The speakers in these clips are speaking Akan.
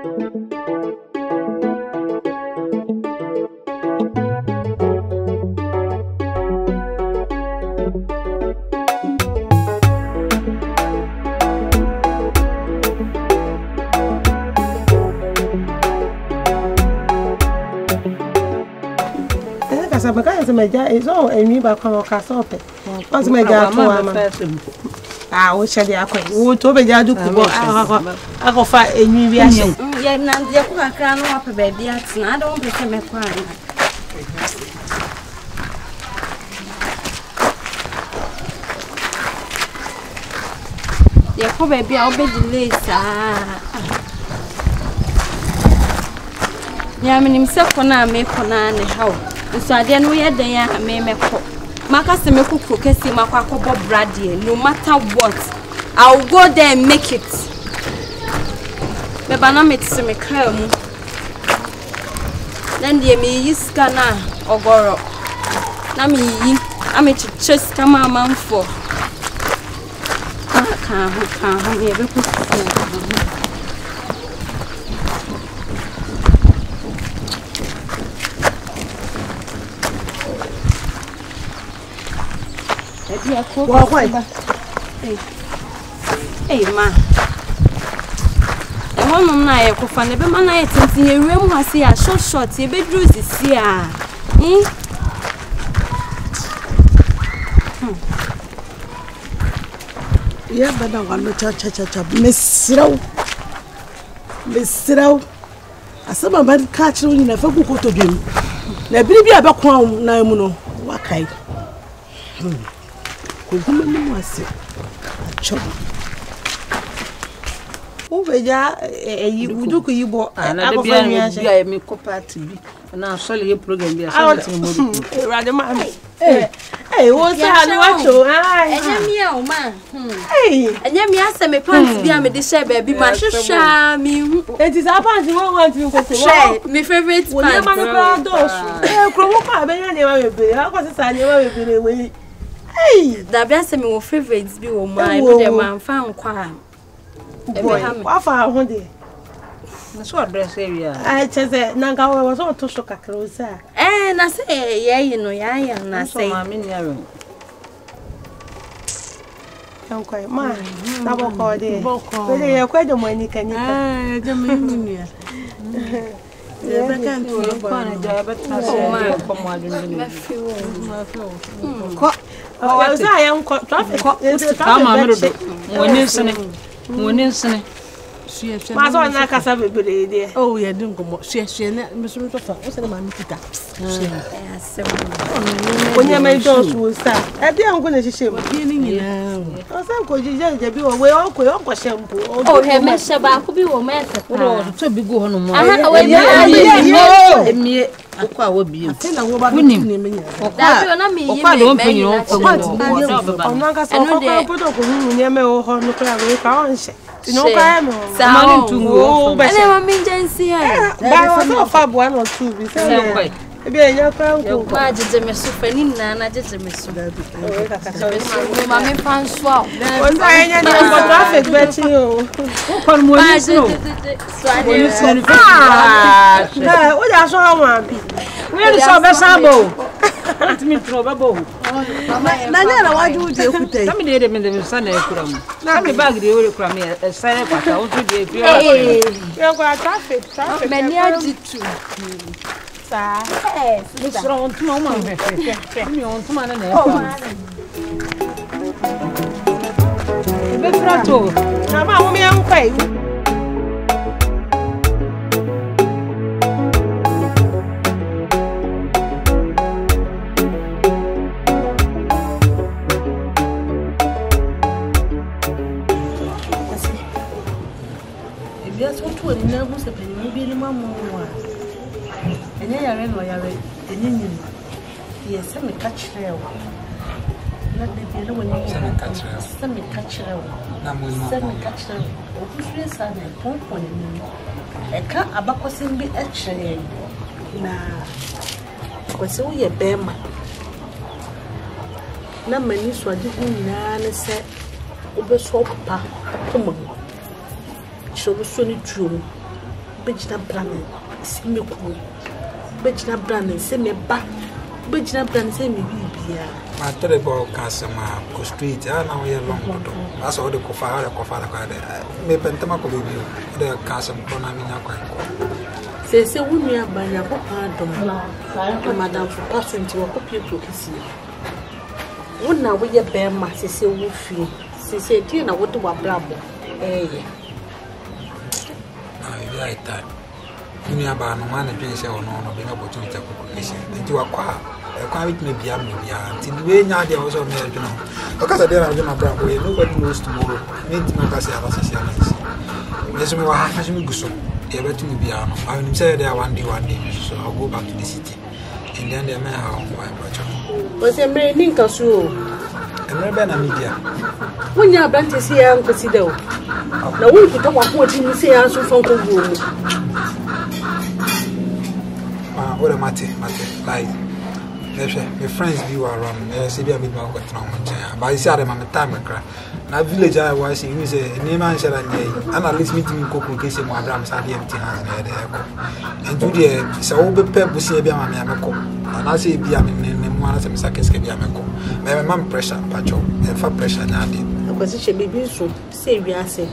Is all a new back on Cassope. Once my dad, I shall be a quite. Who told me I do I go fight a new reaction. Yet, now, I can't up a baby. I don't become a crime. Yeah, baby, I'll be delayed. Yeah, I mean, himself for now, make for now, and how. So I didn't wear the young me call. Marcus and Mako Kesi Makako Brady, no matter what, I'll go there and make it. The banamits me come. Then the me is Gana or Goro. Nami, I'm a chest come a man for. I can't, Hey, ma. I want to know if you find a man. I think you room has here short. You be this here. Yeah, but I want to cha. Miss Row. I saw my bad catch you never go to him. Now, baby, I back home now. What kind? Over there, you do you bought another me party, and I'll show you program. Rather, mammy. Hey, what's that? Hey, and then me ask me pants be a disha baby, my shami. It is our party. What want you to say? My favorite pants. How was it? Hey, the best of my favorites be my man found quam. What for one day? That's what dress area. I just said, Nanga was all to shock a closer. And I say, yeah, you know, and I say, I'm in your room. Don't quite mind. Double call there. But they are quite the money can you? I don't mean. I can't do it. I am traffic. Oh, yeah, don't go. She Miss Rutherford. What's the man? When you made those will start, I didn't go to shame. I said, could you just be away all quick shampoo? Oh, have Mr. Bakubi or Master to be going on. I have me. I will be a thing. I will be winning. I don't think you know for what? No, I am but I am emergency. I was fab 1 or 2 before. Maybe I can't go. I did a mess of any nana, I did a mess of Mammy Francois. Was I any traffic betting you? What I saw one. Where is our best? Let me throw a bow. Nana, why do you take? Let me did him in the sun. Now me bag the old crummy, a sign of a to give you. You're going traffic. Many are too. It's wrong to no man. You want to man and I'm young quite. That's what we're never supposed to be. Mamma, and I ran my way. Yes, send me catch her. Let me be when you send me catch her. Send me catch her. Obviously, son, and pump on me. I can't abacosin be actually. Nah, was only a bearman. No many swaddling nan said, over so papa. So, so true. Bejina Brand, Simiku, Bejina Brand, Semiba, Bejina Brand, Semibia. My terrible customer go street, and now we are long. That's all the coffee, may pentamaco with you, the custom Conamina. Say, we are by your papa, Madame, for passing to a copy to kiss you. One now we are bear mass, say, Wolfie, say, Tina, what do I blabber? Eh, I thought. You know about no one being or no being opportunity to cooking into a car. A quiet may be until the way now they also made, you know. Because I didn't have my brother, nobody knows tomorrow. Meet my cousin, yes, we were having good. Ever to be piano. I will say there one day, so I'll go back to the city. And then they may have my brother. Was a man in Casu? And never a media. When you are bent to see Uncle Sido. Now we put up what you say answer from the room. What a matter, like. My friends view around, CB made my work from but I said, I'm a time cry. Now, village I was in, you say, Neyman said, and at least meeting in Coco case of my drums had the empty hands and to the so be pep was a Biamako. And I say, Biam one of them Sakis Biamako. My mum pressure, Pacho, and for pressure now. A position may be so, say, we are saying,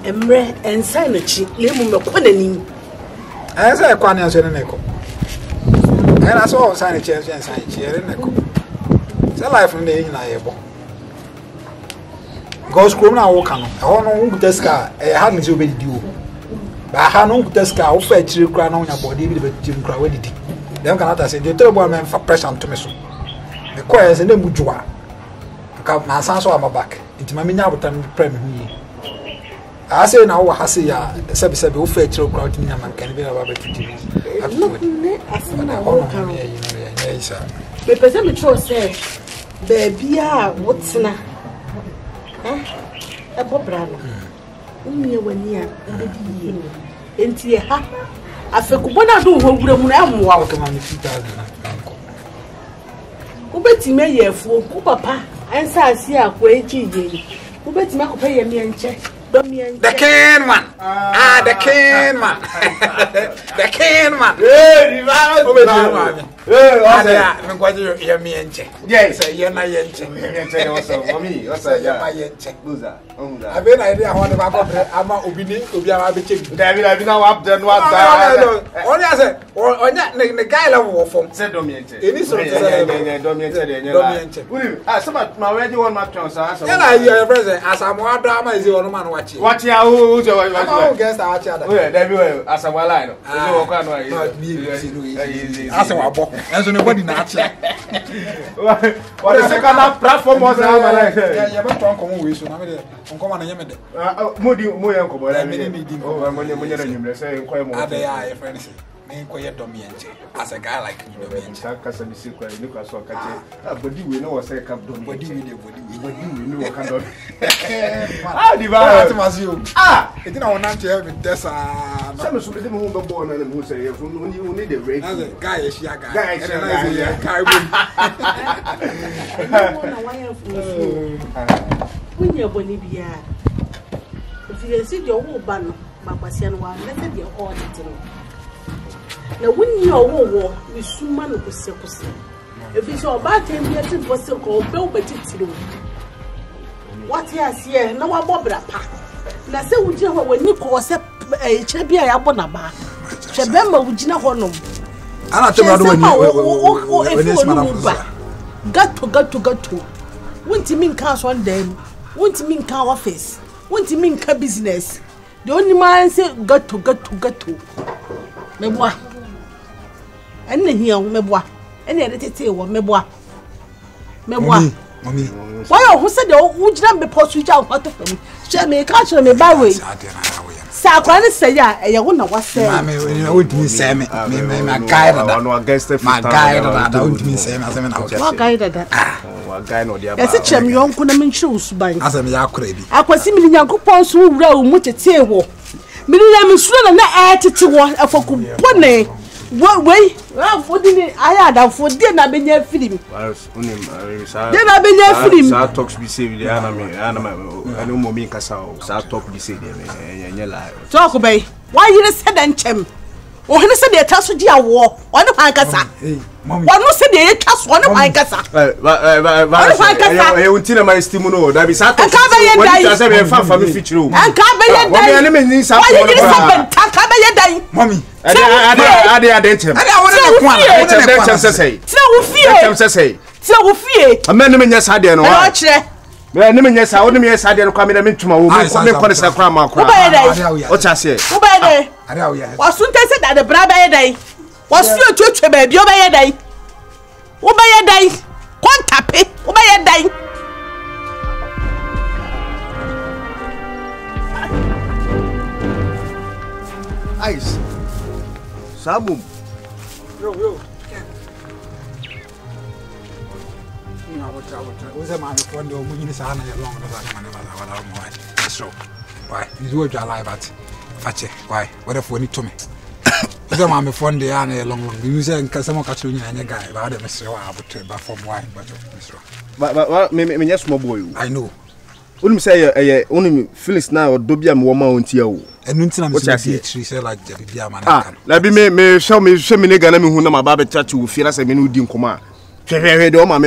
Emre and Sinachi, Lemon Quanin. As I can't answer an echo. And I saw sign a chair and sign chair in a cup. It's a life from the Inayable. Goes Crona Wakano, I don't know the scar, a hadn't you been due. But I had no the scar, fetch you crown on your body with Jim Crowdy. Then cannot say, you tell one man for pressure to me. The choirs and the Mujua. Because my sons are my back into my mina with them premium. I say now, I say, Sabi will fetch your crowd in and can be about it. I the person said, baby, what's now? A brother. Only 1 year, and dear, I forgot what I do when I'm welcome on the 2,000. Who bet me a year for Papa and says, yeah, wait, who bet me pay me and check. The can man. The can man. The can man. Yes, you're my yenche. Also, mommy, also, my yenche. I've been idea what about Ama Ubini, Ubia Bichi. David, I've been now up there. Only I said, or not the guy level from said Domiente. It is Domiente. I said, my ready one match. And I hear a present as I'm more drama is the old man watching. Watch out, guess our child. Everywhere as a line. As a walk, as nobody not. What a second platform was like? Yeah, you're not on with you. Come on, Yamada. Moody, Moyanko, I mean, oh, when say, quite they are friends. Quiet Domiente as a guy like you. Look at so but we know what's a cup. What do you know? What kind of you? Ah, it didn't want to have it. There's some of them who were born and who say, you need a rate. Guy is your guy. When you're Bolivia, if you see your whole banner, Babasian one, let your order. Now, when you are war, we soon man of the circus. If it's your bad time, we are to was so called Bill Betty. What has here? No one bobber. Now, say, would you when you call a champion Abonaba? Shabemba would you not honor? I don't got to. Won't you mean cars one day? Won't you mean car office? Won't you mean car business? The only man say, got to. Meboa. And here, Meboa. And the editor, Meboa. Mommy. Why, who said, oh, would you not be posted out? What of them? Shall me catch me by way? Sakwan say, I won't know what say. I would mean, Sam, my guide, my guide, I don't mean Sam as a what guide that. What guy no dear. Yes, it's a young couldn't choose by as a yakredi. I was seeming young coupons who row much a table. Miriam is running to one for Kupone. What way? Well, for dinner, I had for dinner, I've been here feeding. Then I've been here feeding. Our talks be saved, the enemy, and no more make us out. Our talk be saved, and your life. Talk away. Why you said and chem? Oh, he said the tasso dia war. One of my casa. One who said the tasso one of my casa. I won't tell my stimulo. That is, I can't be a fan from the future. I can't be a enemy. Mommy, I didn't say. So fear. A man, yes, I didn't watch. Yes, I wouldn't miss. I didn't come in to my woman. What's I say? Was soon said that the brother day was your church, baby, obey a day. Obey a day. One tappy, obey a day. Ice. Sabu. Yo. What's a man for the woman is on a long time? So, why? Is what you're alive at? Fatche, why? What if we need to me? The mammy phone the anne long, you say, Casamo Catching and a guy, but I'm so able to buy from wine, but me, yes, my boy. I know. Wouldn't say only Phyllis now or Dobiam woman to you. And what I see, she said like the Biaman. Let me show me Nigga who know my baby chat to feel as a menu dim command. I don't when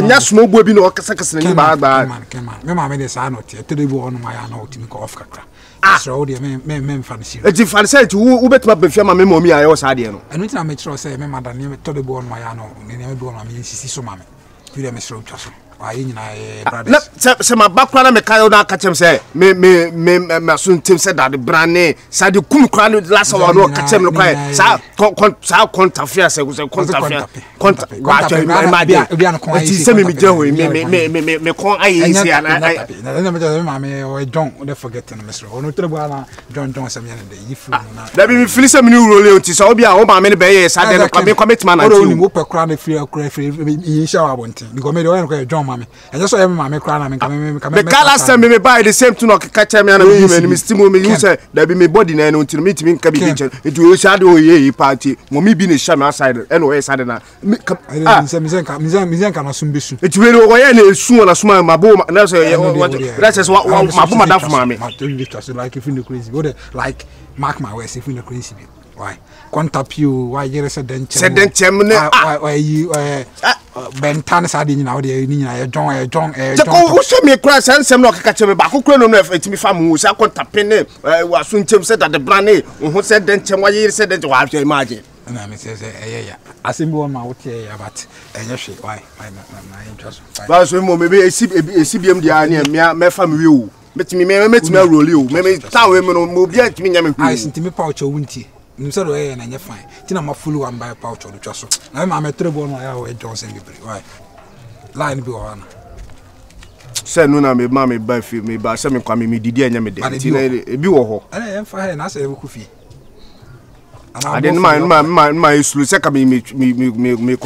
you smoke, we know Casacas and bad. Mamma made a sign of to the one my aunt to make off cracker. So, the men fancy. If I said to who bet my before my memory, I was idea. And when I made sure say, Mamma, I never told the boy my aunt, and never do on me, so mammy. You them is Russell. Why, my background, I can't catch him say, me, soon Tim said that the brand name, said you couldn't cry last hour, no catch him, so contact fear, say, was a contact, send me Joey, me call I easy, and I never mammy or don't forget to Mr. Ono John Johnson. Let me feel some new rule, so be our many bayers, I didn't commit man. I don't whoop a crown if you are in shower wanting, because made a John Mammy, and just so mammy crying and coming. The last time me buy the same to knock catch me and Mr. Me, you said there be me body and until meet me in cabinet. It will shadow ye party, when me being a sham outside, anyway, Sadana. It's really soon as my boom, and that's what my boom enough, mammy. Like if in the crazy, like mark my words if in the crazy. Why? Contact you, why you said then why you Bentan Sardine now, the John, who sent me a crash and some lock catch me back. Who couldn't have it me from who said contact penny was soon Tim said that the brand who said then why you said that you have to imagine. And I says, I seem one my okay, but why my interest. But maybe a CBM the my family. Met me roll you, maybe town women move yet me. I sent me pouch or winty. Instead of and you're fine. Tina my full one by a pouch or the trussel. I'm a trouble my hour at Johnson. Why? Line be on. Send no me mammy by me by some coming me did and be war. I am fine and I say coffee. I didn't mind my second me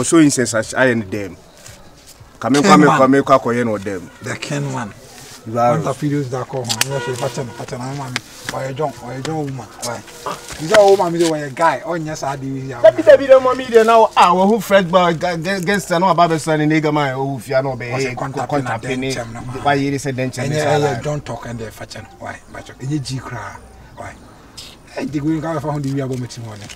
show incense as I and them. Come or them. The can one. One of videos that call home. Why a John woman? Why? Is all mammy the way a guy? Oh, yes, I do. Let me be the mommy now. Our who Fred Bar against an old Babson and Nigama, who Fiano Bay, contact penny. Why you said then, don't talk and they're fetching. Why? But you G cry. Why? I think we got found the Yabo morning.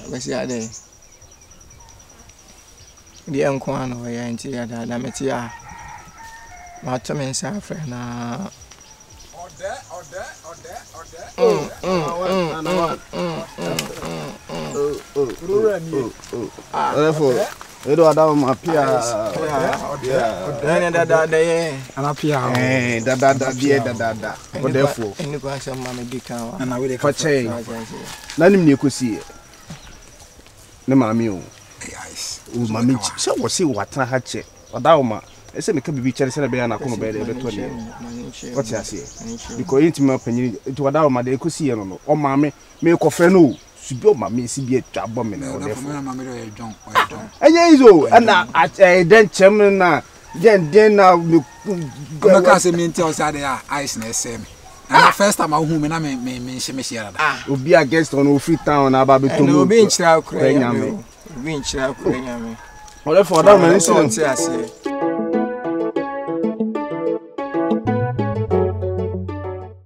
What's the other? The uncle or auntie that I met ya. My Tommy Safra. You don't have my Pia. And up here, that. What therefore? And you go some mammy become and I will for change. Let him you could see it. No, mammy. Yes, mammy. So we'll see what I had checked. Or Dauma. I said, me can be cherry and I come bed every 20 years. What's I say? Because it's my opinion to what Dauma they could see on. Oh, mammy, make a friend. She built my missy be a trouble. And I then chairman now. Then now, you can't say me tell us that they are ice and same. na first time I hu me na me share that obi a guest on free town na ba be to obi nchira akura nyame obi nchira akura nyame ole for that man say